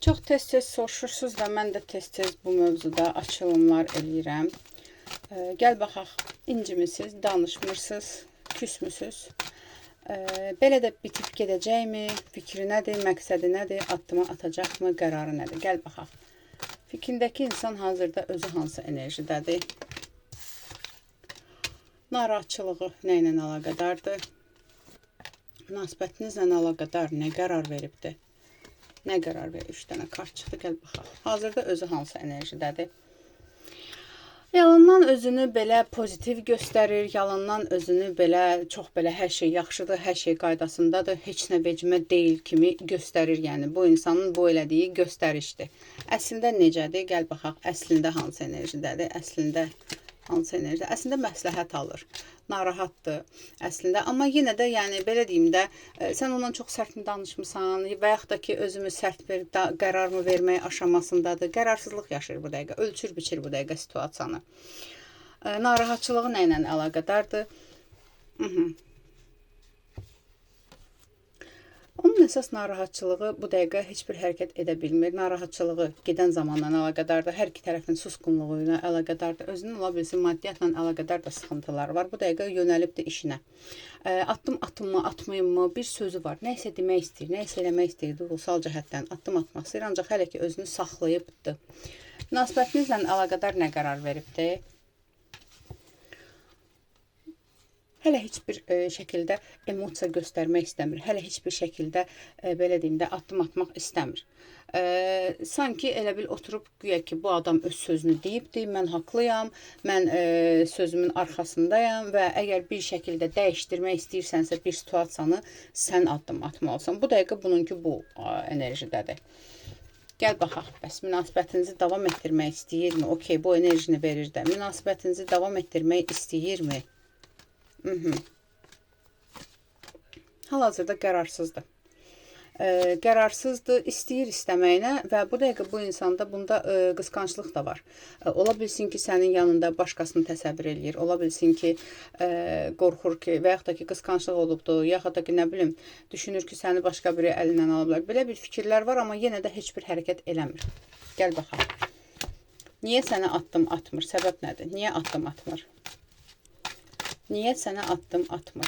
Çox tez-tez soruşursunuz və mən də tez-tez bu mövzuda açılımlar eləyirəm. Gəl baxaq, incimisiniz, danışmırsınız, küsmüsünüz. Belə də bitib gedəcəkmi? Fikri nədir, məqsədi nədir, addımı atacaqmı, qərarı nədir? Gəl baxaq. Fikrindəki insan hazırda özü hansı enerjidədir? Narahatçılığı nə ilə əlaqədardır? Münasibətinizlə əlaqədar nə qərar veribdir? Nə qərar verir? 3 dənə kart çıxdı, gəl baxaq. Hazırda özü hansı enerjidədir? Yalandan özünü belə pozitiv göstərir, yalandan özünü belə çox belə hər şey yaxşıdır, hər şey qaydasındadır, heç nə vecimə deyil kimi göstərir. Yəni bu insanın bu elədiyi göstərişdir. Əslində necədir? Gəl baxaq. Əslində hansı enerjidədir? Əslində hansı enerji? Əslində məsləhət alır. Narahatdır əslində, amma yenə də yəni belə deyim də, sən ondan çox sərt mi danışmısan və yaxud da ki, özümü sərt bir qərar mı vermək aşamasındadır. Qərarsızlıq yaşayır bu dəqiqə, ölçür biçir bu dəqiqə situasiyanı. Narahatçılığı nə ilə əlaqədardır? Onun əsas narahatçılığı bu dəqiqə heç bir hərəkət edə bilmir. Narahatçılığı gedən zamanla əlaqədardır. Hər iki tərəfin susqunluğu ilə əlaqədardır. Özünün ola bilsin maddiyyatla əlaqədar da sıxıntılar var. Bu dəqiqə yönəlibdir işinə. Addım atımı, atmayımı bir sözü var. Nə isə demək istəyir, nə isə eləmək istəyir duygusal cəhətdən. Addım atmaq istəyir, ancaq hələ ki özünü saxlayıbdır. Münasibətinizlə əlaqədar nə qərar veribdir? Hələ heç bir şəkildə emosiya göstərmək istəmir. Hələ heç bir şəkildə belə deyim də addım atmaq istəmir. Sanki elə bil oturub güya ki bu adam öz sözünü deyibdir, mən haqlıyam, mən sözümün arxasındayam və əgər bir şəkildə dəyişdirmək istəyirsənsə bir situasiyanı sən addım atmalısan. Bu dəqiqə bununki bu enerjidədir. Gəl baxaq, bəs münasibətinizi davam etdirmək istəyirmi? Okey, bu enerjini verir də. Münasibətinizi davam etdirmək istəyirmi? Hal-hazırda qərarsızdır. Qərarsızdır, istəyir istəməyinə və bu dəqiqə bu insanda bunda qısqanclıq da var. Ola bilsin ki, sənin yanında başqasını təsəvvür eləyir. Ola bilsin ki, qorxur ki, və yaxud da ki, qısqanclıq olubdur, yaxud da ki, nə bilim, düşünür ki, səni başqa biri əlindən ala bilər. Belə bir fikirlər var, amma yenə də heç bir hərəkət eləmir. Gəl baxaq. Niyə sənə addım atmır? Səbəb nədir? Niyə addım atmır? Niyə sənə addım atmır?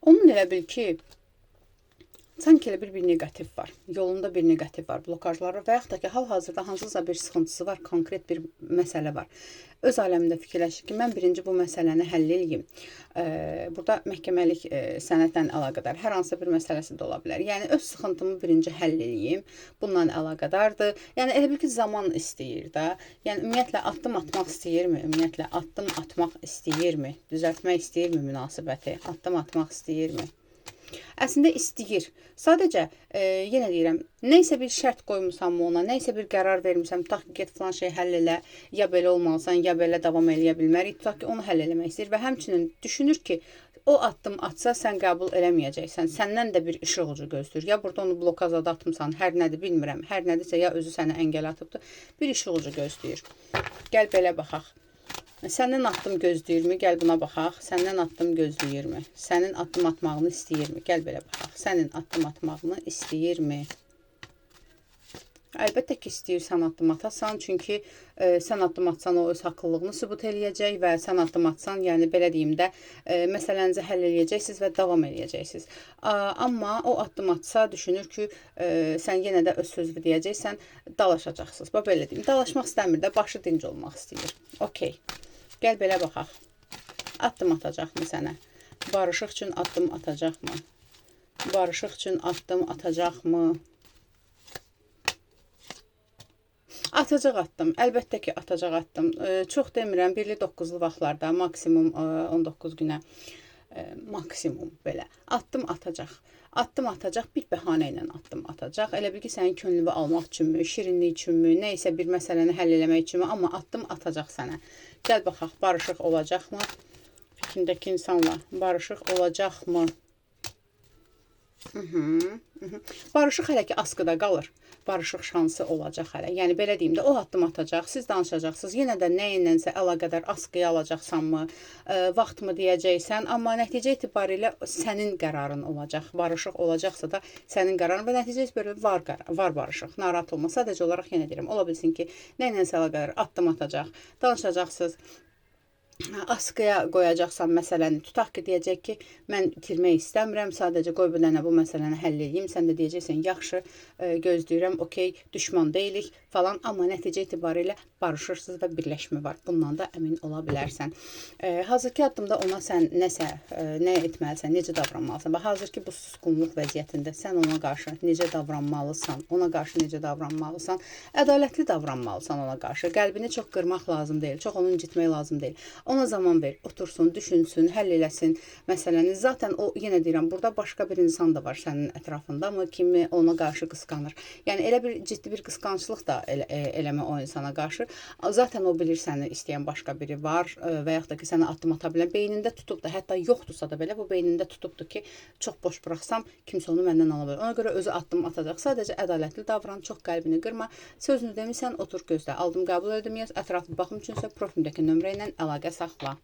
Onun elə bil ki, sanki elə bir negativ var. Yolunda bir negativ var, blokajları və yaxud da ki, hal-hazırda hansısa bir sıxıntısı var, konkret bir məsələ var. Öz aləmində fikirləşir ki, mən birinci bu məsələni həll edeyim. Burada məhkəməlik sənədlə əlaqədar hər hansı bir məsələsi də ola bilər. Yəni, öz sıxıntımı birinci həll edeyim. Bununla əlaqədardır. Yəni, elə bil ki, zaman istəyir də. Yəni, ümumiyyətlə, addım atmaq istəyirmi? Ümumiyyətlə, addım atmaq istəyirmi? Düzəltmək istəyirmi münasibəti? Addım atmaq istəyirmi? Əslində istəyir. Sadəcə, yenə deyirəm, nə isə bir şərt qoymusam ona, nə isə bir qərar vermişəm, tutaq ki, get filan şey həll elə, ya belə olmalısan, ya belə davam eləyə bilmərik, tutaq ki, onu həll eləmək istəyir və həmçinin düşünür ki, o addım atsa sən qəbul eləməyəcəksən, səndən də bir işıq ucu gözləyir. Ya burada onu blokazada atmısan, hər nədir bilmirəm, hər nədirsə ya özü sənə əngəl atıbdır, bir işıq ucu gözləyir. Gəl belə baxaq. Səndən addım gözləyirmi? Gəl buna baxaq. Səndən addım gözləyirmi? Sənin addım atmağını istəyirmi? Gəl belə baxaq. Sənin addım atmağını istəyirmi? Əlbəttə ki, istəyirsən addım atasan. Çünki sən addım atsan o öz haqlılığını sübut eləyəcək və sən addım atsan, yəni belə deyim də, məsələnizi həll eləyəcəksiniz və davam eləyəcəksiniz. Amma o addım atsa düşünür ki, sən yenə də öz sözünü deyəcəksən, dalaşacaqsınız. Belə deyim, dalaşmaq istəmir də, başı dinc olmaq istəyir. Okey. Gəl belə baxaq. Addım atacaqmı sənə? Barışıq üçün addım atacaqmı? Barışıq üçün addım atacaqmı? Atacaq addım. Əlbəttə ki, atacaq addım. Çox demirəm, 1-li 9-lu vaxtlarda, maksimum 19 günə, maksimum belə. Addım atacaq. Addım atacaq, bir bəhanə ilə addım atacaq. Elə bil ki, sənin könlünü almaq üçünmü, şirinlik üçünmü, nə isə bir məsələni həll eləmək üçünmü, amma addım atacaq sənə. Gəl baxaq, barışıq olacaqmı? Fikrindəki insanla barışıq olacaqmı? Barışıq hələ ki askıda qalır. Barışıq şansı olacaq hələ. Yəni belə deyim də, o addım atacaq, siz danışacaqsınız. Yenə də nə ilənsə əlaqədar askıya alacaqsanmı, vaxtmı deyəcəksən, amma nəticə etibarilə sənin qərarın olacaq. Barışıq olacaqsa da sənin qərarın və nəticə etibarilə var barışıq. Narahat olma. Sadəcə olaraq yenə deyirəm, ola bilsin ki, nə ilənsə əlaqədar addım atacaq, danışacaqsınız. Askıya qoyacaqsan məsələni, tutaq ki, deyəcək ki, mən itirmək istəmirəm, sadəcə qoy bir dənə bu məsələni həll edeyim. Sən də deyəcəksən, yaxşı, gözləyirəm, okey, düşman deyilik falan, amma nəticə etibarilə barışırsınız və birləşmə var. Bundan da əmin ola bilərsən. Hazırki addımda ona sən nə etməlisən, necə davranmalısan? Bax, hazırki bu susqunluq vəziyyətində sən ona qarşı necə davranmalısan, ona qarşı necə davranmalısan, ədalətli davranmalısan ona qarşı. Qəlbini çox qırmaq lazım deyil, çox onu incitmək lazım deyil. Ona zaman ver, otursun, düşünsün, həll eləsin məsələni. Zaten o, yenə deyirəm, burada başqa bir insan da var sənin ətrafında, amma kimi ona qarşı qısqanır. Yəni elə bir ciddi bir qısqanclıq da eləmə o insana qarşı. Zaten o bilir səni istəyən başqa biri var və yaxud da ki, sənə addım ata bilən, beynində tutub da, hətta yoxdursa da belə bu beynində tutubdur ki, çox boş buraxsam kimsə onu məndən ala bilər. Ona görə özü addım atacaq. Sadəcə ədalətli davran, çox qəlbini qırma. Sözünü demisən, otur gözlə. Aldım, qəbul edim, yaz, ətraflı baxım üçünsə profilimdəki nömrə ilə əlaqə saxla.